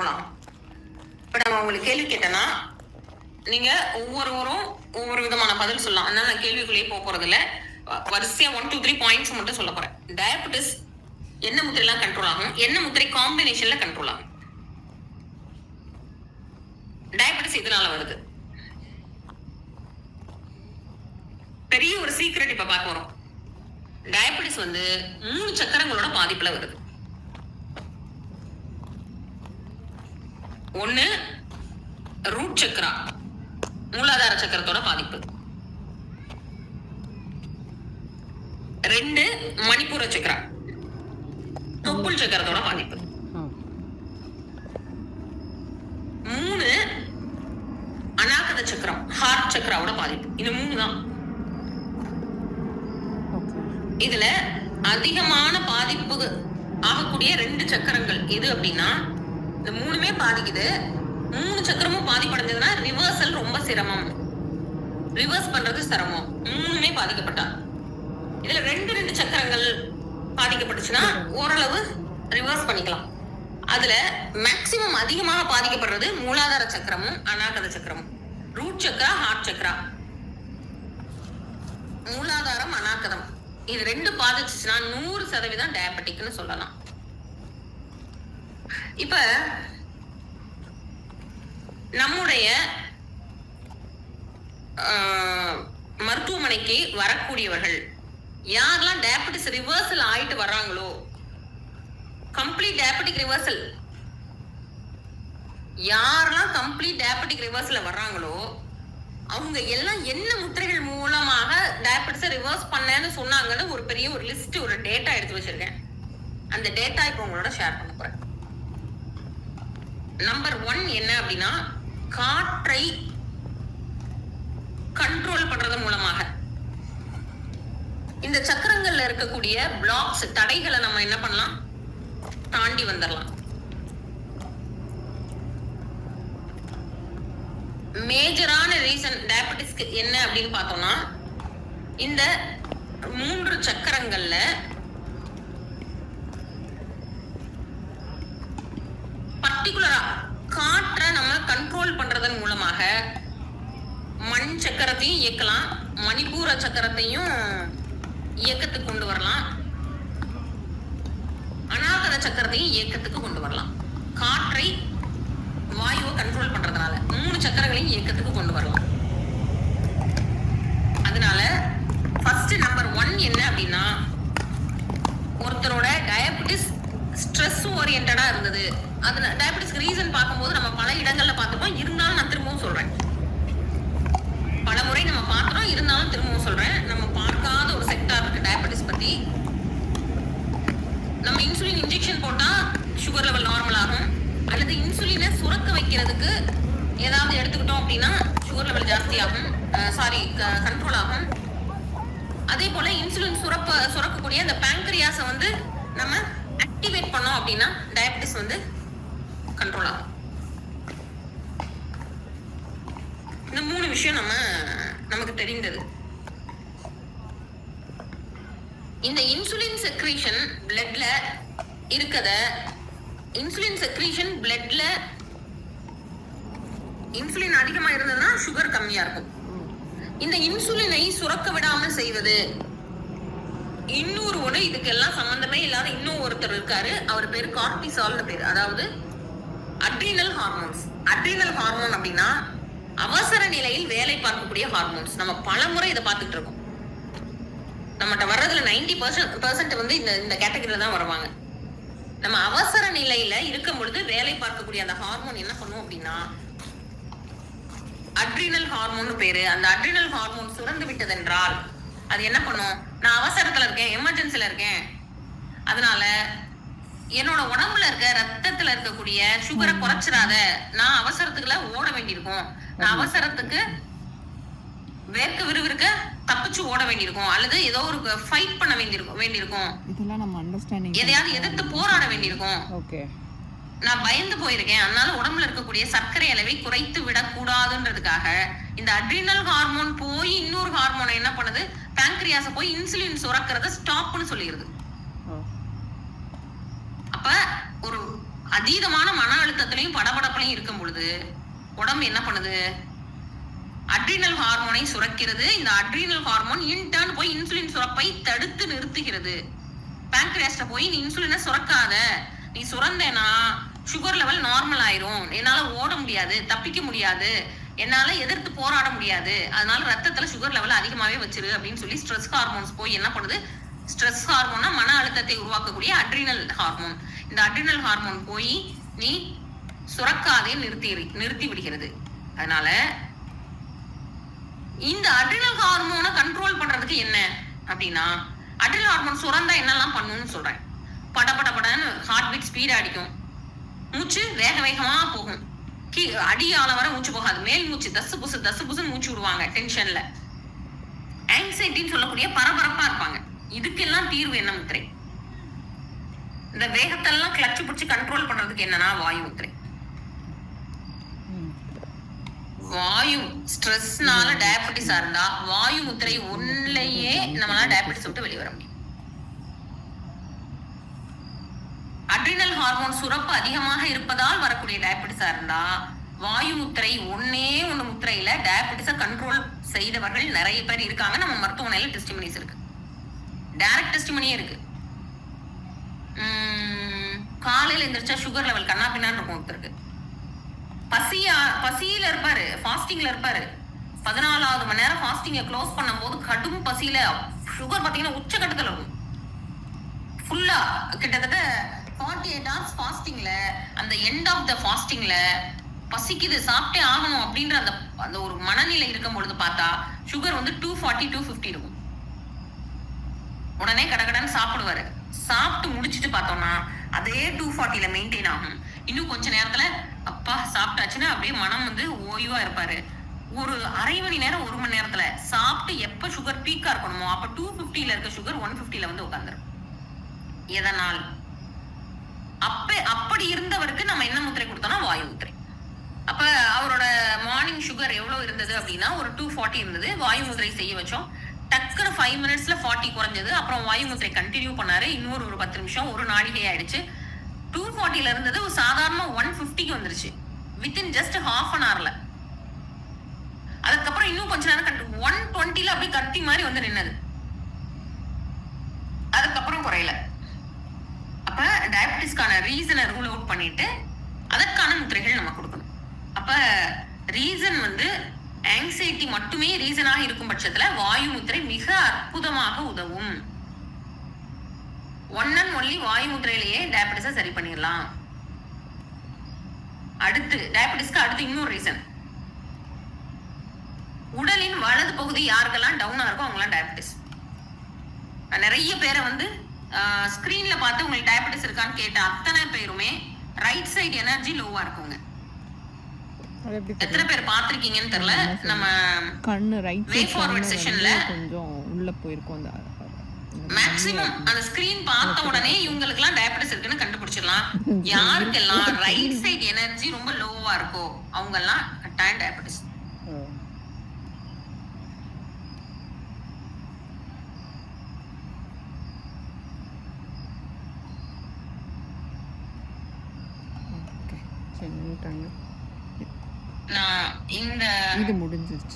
Control ஆகும். இப்ப நம்ம உங்களுக்கு கேள்வி கேட்டேன்னா நீங்க ஒவ்வொருவரும் ஒவ்வொரு விதமான பதில் சொல்லலாம். அதனால நான் கேள்விக்குள்ளேயே போறது இல்ல. வரிசையா 1 2 3 பாயிண்ட்ஸ் மட்டும் சொல்ல போறேன். டயபெட்டிஸ் என்ன முத்திரையெல்லாம் கண்ட்ரோல் ஆகும், என்ன முத்திரை காம்பினேஷன்ல கண்ட்ரோல் ஆகும், டயபெட்டிஸ் எதனால வருது, பெரிய ஒரு சீக்ரெட் இப்ப பார்க்க வரோம். டயபெட்டிஸ் 3 சக்கரங்களோட பாதிப்புல வருது. ஒண்ணு ரூட் சக்கரா, மூலாதார சக்கரத்தோட பாதிப்பு. 2 மணிப்பூர சக்கரா, தொப்புள் சக்கரத்தோட பாதிப்பு. 3 அநாகத சக்கரம், ஹார்ட் சக்கராவோட பாதிப்பு. இது 3 தான். இதுல அதிகமான பாதிப்பு ஆகக்கூடிய 2 சக்கரங்கள் எது அப்படின்னா, இந்த 3மே பாதிக்குது. 3 சக்கரமும் பாதிப்படைஞ்சதுன்னா ரிவர்சல் ரொம்ப சிரமம், ரிவர்ஸ் பண்றது சிரமம். 3மே பாதிக்கப்பட்டா, இதுல 2 சக்கரங்கள் பாதிக்கப்பட்டுச்சுன்னா ஓரளவு ரிவர்ஸ் பண்ணிக்கலாம். அதுல மேக்சிமம் அதிகமாக பாதிக்கப்படுறது மூலாதார சக்கரமும் அநாகத சக்கரமும். ரூட் சக்கரா, ஹார்ட் சக்கரா, மூலாதாரம், அநாகதம், இது 2 பாதிச்சுச்சுன்னா 100% டயபெட்டிக்னு சொல்லலாம். இப்ப நம்முடைய மருத்துவமனைக்கு வரக்கூடியவர்கள் யாரெல்லாம் டயபெட்டிஸ் ரிவர்சல் ஆயிட்டு வர்றாங்களோ, கம்ப்ளீட் டயபெட்டிக் ரிவர்சல், யாரெல்லாம் கம்ப்ளீட் டயபெட்டிக் ரிவர்சல்ல வர்றாங்களோ அவங்க எல்லாம் என்ன முத்திரைகள் மூலமாக டயபெட்டிஸை ரிவர்ஸ் பண்ணேன்னு சொன்னாங்கன்னு ஒரு பெரிய ஒரு லிஸ்ட், ஒரு டேட்டா எடுத்து வச்சிருக்கேன். அந்த டேட்டா இப்போ உங்களோட ஷேர் பண்ண போறேன். நம்பர் 1 என்ன அப்படின்னா, காற்றை கண்ட்ரோல் பண்றது மூலமாக இந்த சக்கரங்கள்ல இருக்கக்கூடிய பிளாக்ஸ், தடைகளை நம்ம என்ன பண்ணலாம், தாண்டி வந்துடலாம். மேஜரான ரீசன் டயபெட்டிஸ்க்கு என்ன அப்படின்னு பார்த்தோம்னா, இந்த 3 சக்கரங்கள்ல பர்டிகுலரா காற்றை நம்ம கண்ட்ரோல் பண்றதன் மூலமாக மண் சக்கரத்தையும் இயக்கலாம், மணிப்பூர சக்கரத்தையும் இயக்கத்துக்கு கொண்டு வரலாம், அநாகத சக்கரத்தையும் இயக்கத்துக்கு கொண்டு வரலாம். காற்றை, வாயுவை கண்ட்ரோல் பண்றதுனால 3 சக்கரங்களையும் இயக்கத்துக்கு கொண்டு வரலாம். அதனால ஃபர்ஸ்ட் நம்பர் 1 என்ன அப்படின்னா, ஒருத்தரோட டயபெட்டிஸ் ஸ்ட்ரெஸ் ஓரியன்டா இருந்தது. அது டயபெட்டிஸ்க்கு ரீசன் பார்க்கும்போது நம்ம பல இடங்கள்ல பார்த்துப்போம். இருந்தாலும் நான் திரும்பவும் சொல்றேன், பல முறை நம்ம பார்க்கிறோம், இருந்தாலும் திரும்பவும் சொல்றேன். நம்ம பார்க்காத ஒரு செக்டார் இருக்கு டயபெட்டிஸ் பத்தி. நம்ம இன்சுலின் இன்ஜெக்ஷன் போட்டா சுகர் லெவல் நார்மல் ஆகும், அல்லது இன்சுலினை சுரக்க வைக்கிறதுக்கு ஏதாவது எடுத்துக்கிட்டோம் அப்படின்னா சுகர் லெவல் ஜாஸ்தி ஆகும், கண்ட்ரோல் ஆகும். அதே போல இன்சுலின் சுரக்கக்கூடிய அந்த பேங்க்ரியாஸை நம்ம ஆக்டிவேட் பண்ணோம் அப்படின்னா டயபெட்டிஸ் கண்ட்ரோல் ஆகும். இந்த 3 விஷயம் நமக்கு தெரிந்தது. இந்த இன்சுலின் செக்ரீஷன் பிளட்ல இருக்கத, இன்சுலின் செக்ரீஷன் பிளட்ல இன்சுலின் அதிகமா இருந்ததுன்னா சுகர் கம்மியா இருக்கும். இந்த இன்சுலினை சுரக்க விடாமல் செய்வது இன்னொரு ஒண்ணு. இதுக்கெல்லாம் சம்பந்தமே இல்லாத இன்னும் ஒருத்தர் இருக்காரு, அவர் பேரு கார்டிசால்னு பேரு. அதாவது அட்ரினல் ஹார்மோன்ஸ். அட்ரினல் ஹார்மோன் அப்படின்னா அவசர நிலையில் வேலை பார்க்கக்கூடிய ஹார்மோன்ஸ். நம்ம பல முறை இதை பார்த்துட்டு இருக்கோம். நம்மகிட்ட வர்றதுல 90% இந்த கேட்டகரியில தான் வருவாங்க. நம்ம அவசர நிலையில இருக்கும் பொழுது வேலை பார்க்கக்கூடிய அந்த ஹார்மோன் என்ன பண்ணும் அப்படின்னா அட்ரினல் ஹார்மோன் பேரு. அந்த அட்ரினல் ஹார்மோன் சுரந்து விட்டதென்றால் அது என்ன பண்ணும், நான் அவசரத்துல இருக்கேன், எமர்ஜென்சில இருக்கேன், அதனால என்னோட உடம்புல இருக்க ரத்தத்துல இருக்கக்கூடிய சுகரை குறைச்சிடாத, நான் அவசரத்துக்குள்ள ஓட வேண்டியிருக்கும், நான் அவசரத்துக்கு வேர்க்க விறுவிறுக்க தப்பிச்சு ஓட வேண்டியிருக்கும், அல்லது ஏதோ ஒரு ஃபைட் பண்ண வேண்டியிருக்கும், இதெல்லாம் நம்ம அண்டர்ஸ்டாண்டிங், எதையாவது எதிர்த்து போராட வேண்டியிருக்கும். ஓகே, நான் பயந்து போயிருக்கேன், அதனால உடம்புல இருக்கக்கூடிய சர்க்கரை அளவை குறைத்து விடக்கூடாதுன்றதுக்காக இந்த அட்ரினல் ஹார்மோன் போய் இன்னொரு ஹார்மோனை என்ன பண்ணுது, பேங்க்ரியாஸ போய் இன்சுலின் சுரக்கிறத ஸ்டாப்னு சொல்லிடுது. அப்ப ஒரு அதீதமான மன அழுத்தத்திலையும் ஹார்மோனே இருக்கும் பொழுது உடம்பு என்ன பண்ணுது? அட்ரினல் ஹார்மோனை சுரக்கிறது. இந்த அட்ரினல் ஹார்மோன் இன்டர்ன் போய் இன்சுலின் சுரப்பை தடுத்து நிறுத்துகிறது. பேங்க்ரியாஸ்ட போய் நீ இன்சுலினை சுரக்காத, நீ சுரந்தேனா சுகர் லெவல் நார்மல் ஆயிரும், என்னால ஓட முடியாது, தப்பிக்க முடியாது, என்னால எதிர்த்து போராட முடியாது, அதனால ரத்தத்துல சுகர் லெவல் அதிகமாவே வச்சிரு அப்படின்னு சொல்லி ஸ்ட்ரெஸ் ஹார்மோன்ஸ் போய் என்ன பண்ணுது? ஸ்ட்ரெஸ் ஹார்மோனா மன அழுத்தத்தை உருவாக்கக்கூடிய அட்ரினல் ஹார்மோன். இந்த அட்ரினல் ஹார்மோன் போய் நீ சுரக்காதே நிறுத்தி விடுகிறது. அதனால இந்த அட்ரினல் ஹார்மோனை கண்ட்ரோல் பண்றதுக்கு என்ன அப்படின்னா, அட்ரினல் ஹார்மோன் சுரந்தா என்னெல்லாம் பண்ணுன்னு சொல்றேன். படன்னு ஹார்ட் பீட் ஸ்பீடா அடிக்கும், மூச்சு வேக வேகமா போகும், அடியால வர மூச்சு போகாது, மேல் மூச்சு தசு புசு மூச்சு விடுவாங்க டென்ஷன்ல. ஆங்ஸைட்டின்னு சொல்லக்கூடிய பரபரப்பா இருப்பாங்க. இதுக்கெல்லாம் தீர்வு என்ன முத்திரை? இந்த வேகத்தெல்லாம் கிளச்சு பிடிச்சு கண்ட்ரோல் பண்றதுக்கு என்னன்னா வாயு முத்திரை. வாயு ஸ்ட்ரெஸ்னால டயபெட்டிஸா இருந்தா வாயு முத்திரை ஒன்லையே நம்மளால டயபெட்டிஸ் விட்டு வெளியே வர முடியும். அட்ரினல் ஹார்மோன் சுரப்பு அதிகமாக இருப்பதால் வரக்கூடிய டயபெட்டிஸா இருந்தா வாயு முத்திரை ஒன்னே ஒண்ணு முத்திரையில டயபெட்டிஸ கண்ட்ரோல் செய்தவர்கள் நிறைய பேர் இருக்காங்க. நம்ம மருத்துவமனையில டெஸ்டிமனிஸ் இருக்கு, டைரக்ட் டெஸ்டிமனியே இருக்கு. காலையில எந்திரிச்சா சுகர் லெவல் கண்ணா பின்னான்னு இருக்கும் ஒருத்தருக்கு. பசியில இருப்பாரு, ஃபாஸ்டிங்ல இருப்பாரு, 14வது மணி நேரம் ஃபாஸ்டிங்க க்ளோஸ் பண்ணும் போது கடும் பசியில சுகர் பாத்தீங்கன்னா உச்சகட்டத்துல இருக்கும். ஃபுல்லா கிட்டத்தட்ட 48 hours ஃபாஸ்டிங்ல, அந்த எண்ட் ஆஃப் த ஃபாஸ்டிங்ல பசிக்குது சாப்பிட்டே ஆகணும் அப்படின்ற அந்த ஒரு மனநிலை இருக்கும் பொழுது பார்த்தா சுகர் வந்து 240 250 இருக்கும். உடனே கடகடன்னு சாப்பிடுவாரு. சாப்பிட்டு முடிச்சுட்டு பார்த்தோம்னா அதே 240ல மெயின்டைன் ஆகும். இன்னும் கொஞ்ச நேரத்துல அப்பா சாப்பிட்டாச்சுன்னா அப்படியே மனம் வந்து ஓய்வா இருப்பாரு. ஒரு அரை மணி நேரம் 1 மணி நேரத்துல சாப்பிட்டு எப்ப சுகர் பீக்கா இருக்கணுமோ அப்ப 250ல இருக்க சுகர் 150ல வந்து உட்காந்துரும். எதனால்? அப்படி இருந்தவருக்கு நம்ம என்ன முத்திரை கொடுத்தோம்னா வாயு முத்திரை. அப்ப அவரோட மார்னிங் சுகர் எவ்வளவு இருந்தது அப்படின்னா ஒரு 240 இருந்தது. வாயு முத்திரை செய்ய வச்சோம், டக்குனு 5 minutesல 40 குறைஞ்சது. அப்புறம் வாயு முத்திரை கண்டினியூ பண்ணாரு. இன்னொரு 10 நிமிஷம், ஒரு நாழிகை ஆயிடுச்சு. 240ல இருந்தது ஒரு சாதாரண 150க்கு வந்துருச்சு வித்தின் ஜஸ்ட் half an hourல. அதுக்கப்புறம் இன்னும் கொஞ்ச நேரம் 120ல அப்படியே கத்தி மாதிரி வந்து நின்னது. அதுக்கப்புறம் குறையல. அப்ப டயபெட்டிஸ்க்கான ரீசனை ரூல் அவுட் பண்ணிட்டு அதற்கான முத்திரைகள் நம்ம கொடுக்கணும். அப்ப ரீசன் வந்து ஆங்ஸைட்டி மட்டுமே ரீசனாக இருக்கும் பட்சத்துல வாயு முத்திரை மிக அற்புதமாக உதவும். ஒன் அண்ட் ஒன்லி வாயு முத்திரையிலேயே டயபெட்டிஸை சரி பண்ணிடலாம். அடுத்து டயபெட்டிஸ்க்கு அடுத்து இன்னொரு ரீசன், உடலின் வலது பகுதி யாருக்கெல்லாம் டவுனா இருக்கோ அவங்களாம் டயபெட்டிஸ். நிறைய பேரை வந்து ஸ்கிரீன்ல பார்த்து உங்களுக்கு டயபெட்டிஸ் இருக்கான்னு கேட்ட அத்தனை பேருமே ரைட் சைடு எனர்ஜி லோவா இருக்குங்க. எத்தனை பேர் பாத்திருக்கீங்கன்னு தெரியல. நம்ம கண்ணு ரைட் வே ஃபார்வர்ட் செஷன்ல கொஞ்சம் உள்ள போயிருக்கும். அந்த மேக்ஸிமம் அந்த ஸ்கிரீன் பார்த்த உடனே இவங்களுக்கு எல்லாம் டயபெட்டிஸ் இருக்குன்னு கண்டுபிடிச்சிடலாம். யாருக்கெல்லாம் ரைட் சைடு எனர்ஜி ரொம்ப லோவா இருக்கோ அவங்க எல்லாம் கட்டாயம் டயபெட்டிஸ். ஓகே, சரி, நான் இந்த இது முடிஞ்சிருச்சு.